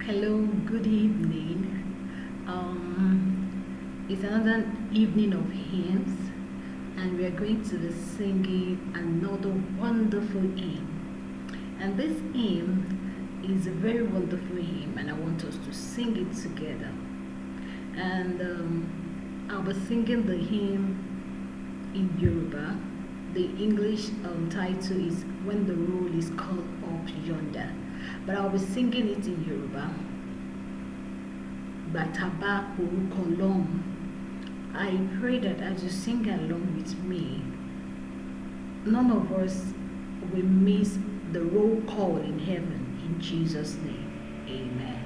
Hello, good evening. It's another evening of hymns, and we are going to be singing another wonderful hymn. And this hymn is a very wonderful hymn, and I want us to sing it together. And I'll be singing the hymn in Yoruba. The English title is When the Roll is Called Up Yonder, but I'll be singing it in Yoruba. Bataba Urukolom. I pray that as you sing along with me, none of us will miss the roll call in heaven. In Jesus' name, amen.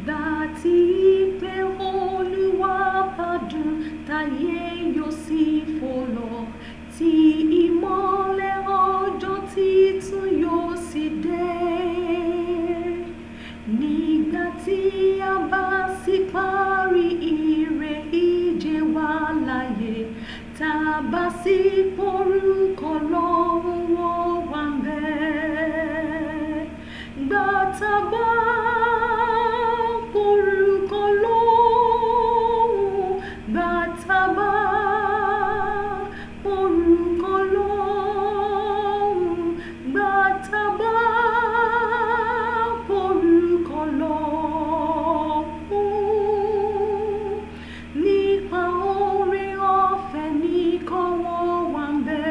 Bati pe Olúwa padùn táyé yóò sì fò lọ, tí ìmọ́lẹ̀ ọjọ́ títún yóò sì dé. Nígbà tí a bá sì parí ìre ìje wa láyé, tá a bá sì porúkọ Ọlọ́run wọ́n wà ńbẹ̀. Gbà tá a bá porúkọ Ọlọ́run, gbà tá a bá porúkọ Ọlọ́run, gbà tá a bá porúkọ Ọlọ́run, nípa oore-ọ̀fẹ́ nìkan wọ́n wà ńbẹ̀.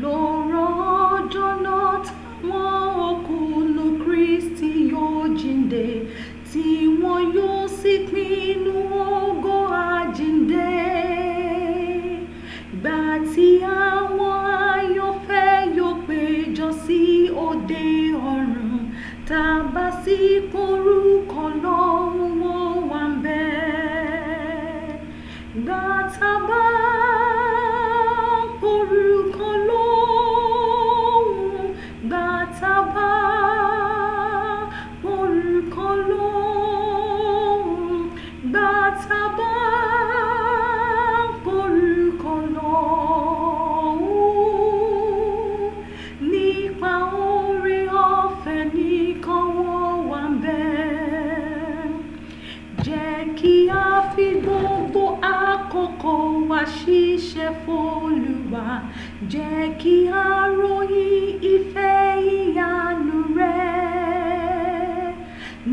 Lọ́rọ̀ ọjọ́ náà táwọn òkú nínú Kristi yóò jíǹde, tí wọn yóò sì pinnu ògo àjíǹde. Gbà tí àwọn àyànfẹ́ yóò péjọ sí òde ọ̀run, tá a bá sì porúkọ Ọlọ́run wọ́n wà ńbẹ̀. Gbà tá a bá porúkọ Ọlọ́run, gbà tá a bá porúkọ Ọlọ́run, gbà tá a bá porúkọ Ọlọ́run, nípa oore-ọ̀fẹ́ nìkan wọ́n wà ńbẹ̀. Jẹ́ kí a fi gbogbo àkókò wa ṣiṣẹ́ f'Olúwa, jẹ́ kí a ròyìn ìfẹ́ ìyanu rẹ̀.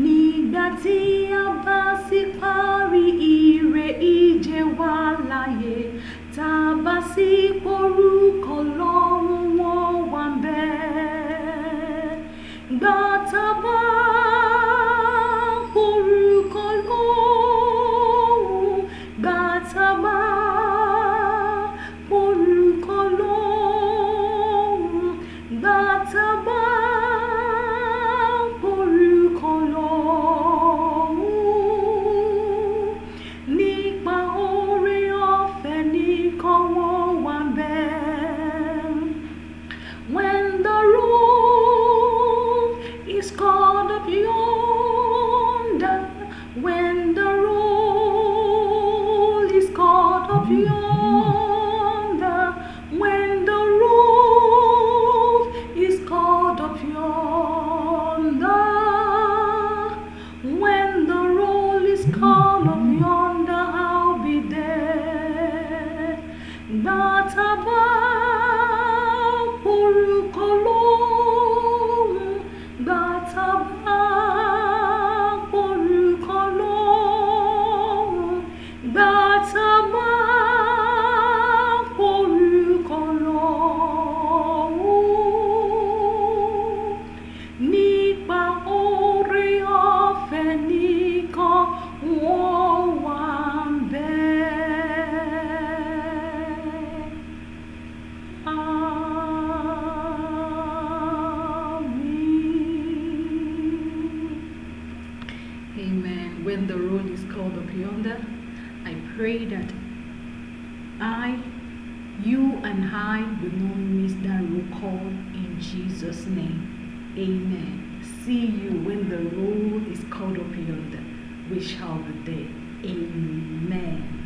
Nígbà tí a bá sì parí ìre ìje wa láyé, tá a bá sì porúkọ Ọlọ́run wọ́n wà ńbẹ̀. Gbà tá a bá porúkọ Ọlọ́run, gbà tá a bá porúkọ Ọlọ́run, gbà tá a bá porúkọ Ọlọ́run, nípa oore-ọ̀fẹ́ nìkan wọ́n wà ńbẹ̀. When the roll is called up yonder, when the roll is called up yonder, when the roll is called up yonder, when the roll is called up yonder, I'll be there. Gbà tá a bá porúkọ Ọlọ́run, gbà tá a bá porúkọ Ọlọ́run, gbà tá a bá porúkọ Ọlọ́run, nípa oore-ọ̀fẹ́ nìkan wọ́n wà ńbẹ̀. Amen. When the roll is called up yonder, I pray that you and I will not miss that roll call in Jesus' name. Amen. See you when the roll is called up yonder. We shall be there. Amen.